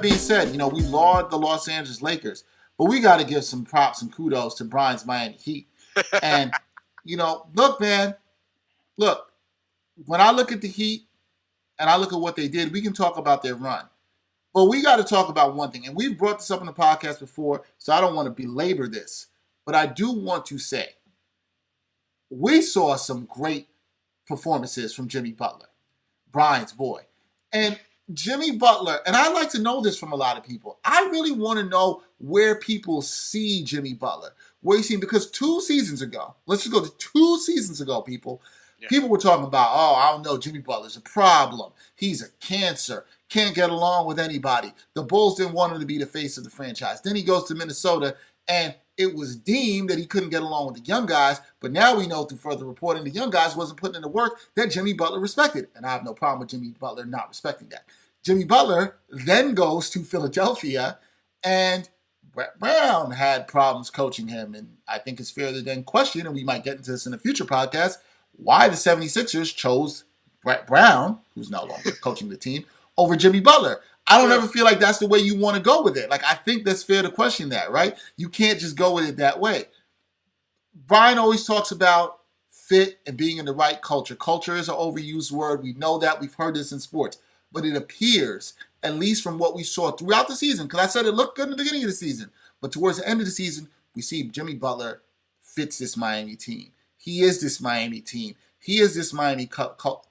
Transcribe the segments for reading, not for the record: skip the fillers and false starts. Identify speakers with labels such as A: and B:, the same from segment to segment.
A: being said, we laud the Los Angeles Lakers, but we got to give some props and kudos to Bryan's Miami Heat. And, look, man, when I look at the Heat and I look at what they did, we can talk about their run. But we got to talk about one thing, and we've brought this up in the podcast before, so I don't want to belabor this. But I do want to say, we saw some great performances from Jimmy Butler, Bryan's boy. And Jimmy Butler, and I like to know this from a lot of people. I really want to know where people see Jimmy Butler. Where you see him, because 2 seasons ago, let's just go to 2 seasons ago, people. Yeah. People were talking about, I don't know, Jimmy Butler's a problem. He's a cancer. Can't get along with anybody. The Bulls didn't want him to be the face of the franchise. Then he goes to Minnesota, and it was deemed that he couldn't get along with the young guys, but now we know through further reporting the young guys wasn't putting in the work that Jimmy Butler respected. And I have no problem with Jimmy Butler not respecting that. Jimmy Butler then goes to Philadelphia, and Brett Brown had problems coaching him. And I think it's fair to then question, and we might get into this in a future podcast, why the 76ers chose Brett Brown, who's no longer coaching the team, over Jimmy Butler. I don't ever feel like that's the way you want to go with it. Like, I think that's fair to question that, right? You can't just go with it that way. Bryan always talks about fit and being in the right culture. Culture is an overused word. We know that. We've heard this in sports. But it appears, at least from what we saw throughout the season, because I said it looked good in the beginning of the season, but towards the end of the season, we see Jimmy Butler fits this Miami team. He is this Miami team. He is this Miami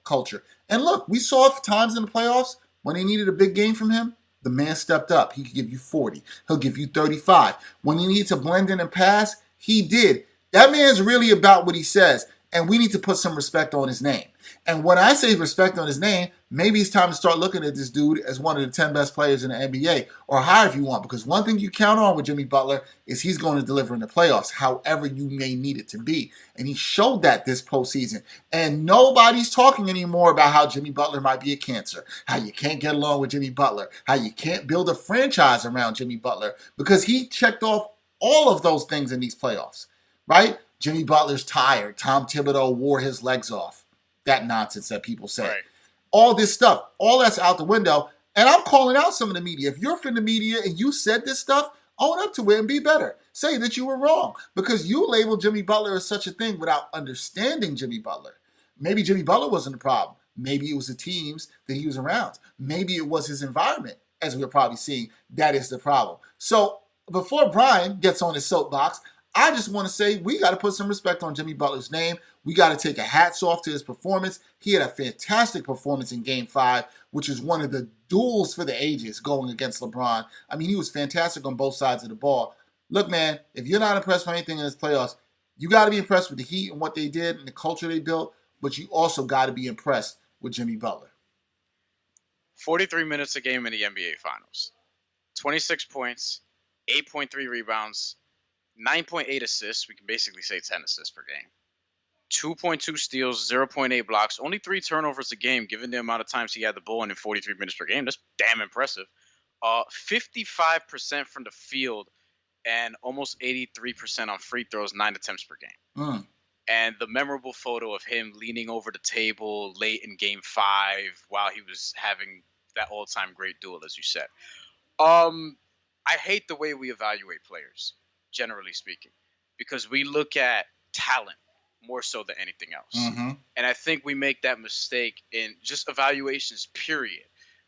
A: culture. And look, we saw times in the playoffs when they needed a big game from him, the man stepped up. He could give you 40. He'll give you 35. When he needs to blend in and pass, he did. That man's really about what he says, and we need to put some respect on his name. And when I say respect on his name, maybe it's time to start looking at this dude as one of the 10 best players in the NBA, or higher if you want, because one thing you count on with Jimmy Butler is he's going to deliver in the playoffs, however you may need it to be. And he showed that this postseason. And nobody's talking anymore about how Jimmy Butler might be a cancer, how you can't get along with Jimmy Butler, how you can't build a franchise around Jimmy Butler, because he checked off all of those things in these playoffs, right? Jimmy Butler's tired. Tom Thibodeau wore his legs off. That nonsense that people say. Right. All this stuff, all that's out the window. And I'm calling out some of the media. If you're from the media and you said this stuff, own up to it and be better. Say that you were wrong, because you labeled Jimmy Butler as such a thing without understanding Jimmy Butler. Maybe Jimmy Butler wasn't the problem. Maybe it was the teams that he was around. Maybe it was his environment, as we're probably seeing, that is the problem. So before Bryan gets on his soapbox, I just want to say we got to put some respect on Jimmy Butler's name. We got to take a hats off to his performance. He had a fantastic performance in Game 5, which is one of the duels for the ages going against LeBron. I mean, he was fantastic on both sides of the ball. Look, man, if you're not impressed with anything in this playoffs, you got to be impressed with the Heat and what they did and the culture they built, but you also got to be impressed with Jimmy Butler.
B: 43 minutes a game in the NBA Finals. 26 points, 8.3 rebounds, 9.8 assists. We can basically say 10 assists per game. 2.2 steals, 0.8 blocks, only 3 turnovers a game given the amount of times he had the ball in 43 minutes per game. That's damn impressive. 55% from the field and almost 83% on free throws, 9 attempts per game. And the memorable photo of him leaning over the table late in Game 5 while he was having that all-time great duel, as you said. I hate the way we evaluate players, generally speaking, because we look at talent more so than anything else. Mm-hmm. And I think we make that mistake in just evaluations, period.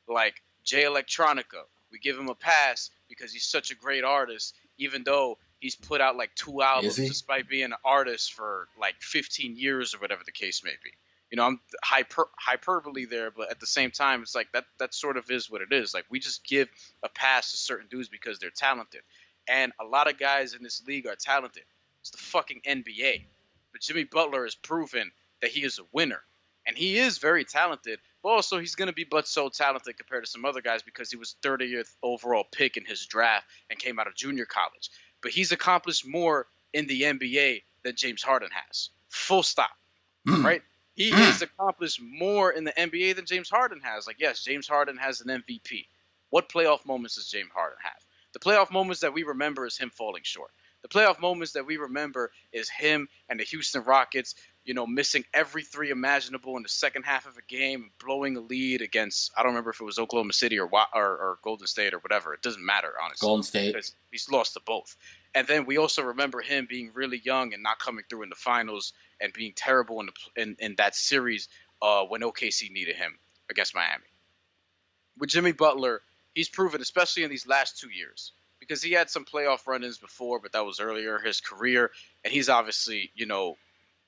B: Like Jay Electronica, we give him a pass because he's such a great artist, even though he's put out like 2 albums despite being an artist for like 15 years or whatever the case may be. You know, I'm hyperbole there, but at the same time, it's like that sort of is what it is. Like, we just give a pass to certain dudes because they're talented. And a lot of guys in this league are talented. It's the fucking NBA. But Jimmy Butler has proven that he is a winner. And he is very talented, but also he's going to be but so talented compared to some other guys because he was 30th overall pick in his draft and came out of junior college. But he's accomplished more in the NBA than James Harden has. Full stop. Right? He has accomplished more in the NBA than James Harden has. Like, yes, James Harden has an MVP. What playoff moments does James Harden have? The playoff moments that we remember is him falling short. The The playoff moments that we remember is him and the Houston Rockets, missing every three imaginable in the second half of a game, blowing a lead against, I don't remember if it was Oklahoma City or Golden State or whatever. It doesn't matter, honestly.
A: Golden State.
B: Because he's lost to both. And then we also remember him being really young and not coming through in the finals and being terrible in that series when OKC needed him against Miami. With Jimmy Butler, he's proven, especially in these last 2 years, because he had some playoff run-ins before, but that was earlier in his career. And he's obviously,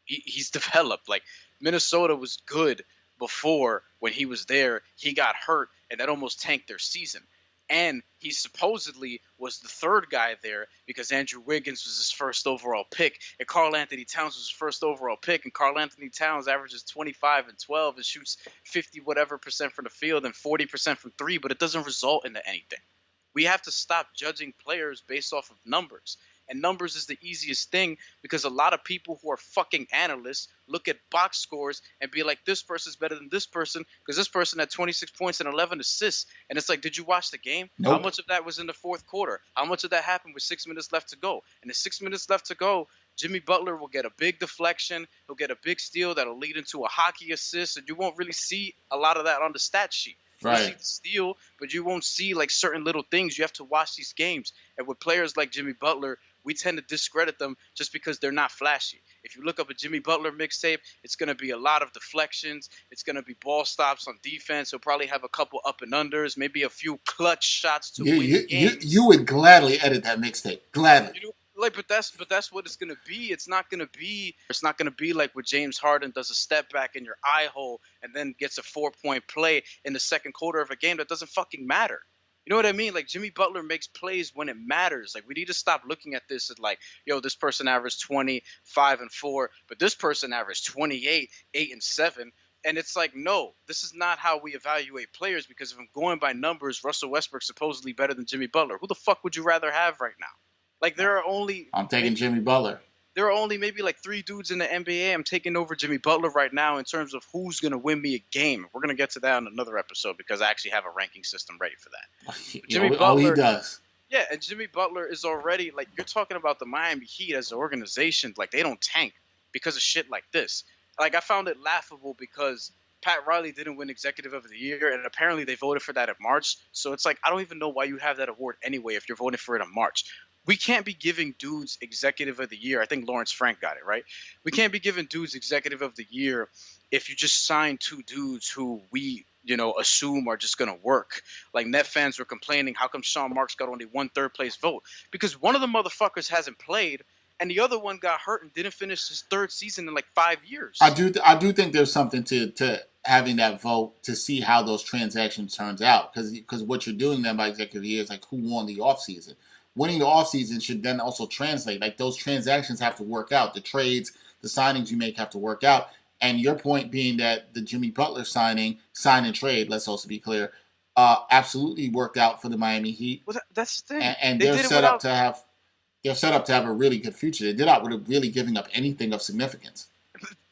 B: he's developed. Like, Minnesota was good before when he was there. He got hurt, and that almost tanked their season. And he supposedly was the third guy there because Andrew Wiggins was his first overall pick, and Karl Anthony Towns was his first overall pick, and Karl Anthony Towns averages 25 and 12 and shoots 50% from the field and 40% from three, but it doesn't result into anything. We have to stop judging players based off of numbers. And numbers is the easiest thing because a lot of people who are fucking analysts look at box scores and be like, this person's better than this person because this person had 26 points and 11 assists. And it's like, did you watch the game?
A: Nope.
B: How much of that was in the fourth quarter? How much of that happened with 6 minutes left to go? And the 6 minutes left to go, Jimmy Butler will get a big deflection. He'll get a big steal that'll lead into a hockey assist. And you won't really see a lot of that on the stat sheet.
A: Right.
B: You see the steal, but you won't see like certain little things. You have to watch these games. And with players like Jimmy Butler, we tend to discredit them just because they're not flashy. If you look up a Jimmy Butler mixtape, it's going to be a lot of deflections. It's going to be ball stops on defense. He'll probably have a couple up and unders, maybe a few clutch shots to win games.
A: You would gladly edit that mixtape. Gladly.
B: But that's what it's gonna be. It's not gonna be like when James Harden does a step back in your eye hole and then gets a 4-point play in the second quarter of a game that doesn't fucking matter. You know what I mean? Like, Jimmy Butler makes plays when it matters. Like, we need to stop looking at this as like, yo, this person averaged 20, 5 and 4, but this person averaged 28, 8 and 7. And it's like, no, this is not how we evaluate players, because if I'm going by numbers, Russell Westbrook's supposedly better than Jimmy Butler. Who the fuck would you rather have right now? Like, I'm taking
A: Jimmy Butler.
B: There are only maybe like 3 dudes in the NBA I'm taking over Jimmy Butler right now in terms of who's going to win me a game. We're going to get to that in another episode because I actually have a ranking system ready for that.
A: Jimmy Butler, he does.
B: Yeah, and Jimmy Butler is already, like, you're talking about the Miami Heat as an organization. Like, they don't tank because of shit like this. Like, I found it laughable because Pat Riley didn't win Executive of the Year, and apparently they voted for that in March. So it's like, I don't even know why you have that award anyway if you're voting for it in March. We can't be giving dudes Executive of the Year. I think Lawrence Frank got it, right? We can't be giving dudes Executive of the Year if you just sign 2 dudes who we, assume are just going to work. Like, Net fans were complaining, how come Sean Marks got only 1 third-place vote? Because one of the motherfuckers hasn't played, and the other one got hurt and didn't finish his 3rd season in like 5 years.
A: I do think there's something to having that vote to see how those transactions turns out. Because what you're doing then by Executive of the Year is like who won the offseason. Winning the offseason should then also translate. Like, those transactions have to work out. The trades, the signings you make have to work out. And your point being that the Jimmy Butler sign and trade, let's also be clear, absolutely worked out for the Miami Heat.
B: Well, that's the thing.
A: And they're set up to have a really good future. They did it without really giving up anything of significance.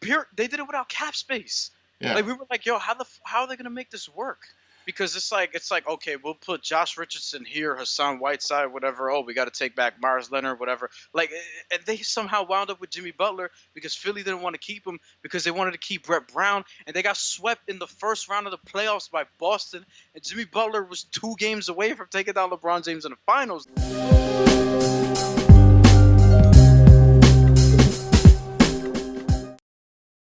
B: They did it without cap space. Yeah. Like, we were like, yo, how are they gonna make this work? Because it's like, okay, we'll put Josh Richardson here, Hassan Whiteside, whatever. Oh, we got to take back Myers Leonard, whatever. Like, and they somehow wound up with Jimmy Butler because Philly didn't want to keep him because they wanted to keep Brett Brown, and they got swept in the first round of the playoffs by Boston, and Jimmy Butler was 2 games away from taking down LeBron James in the finals.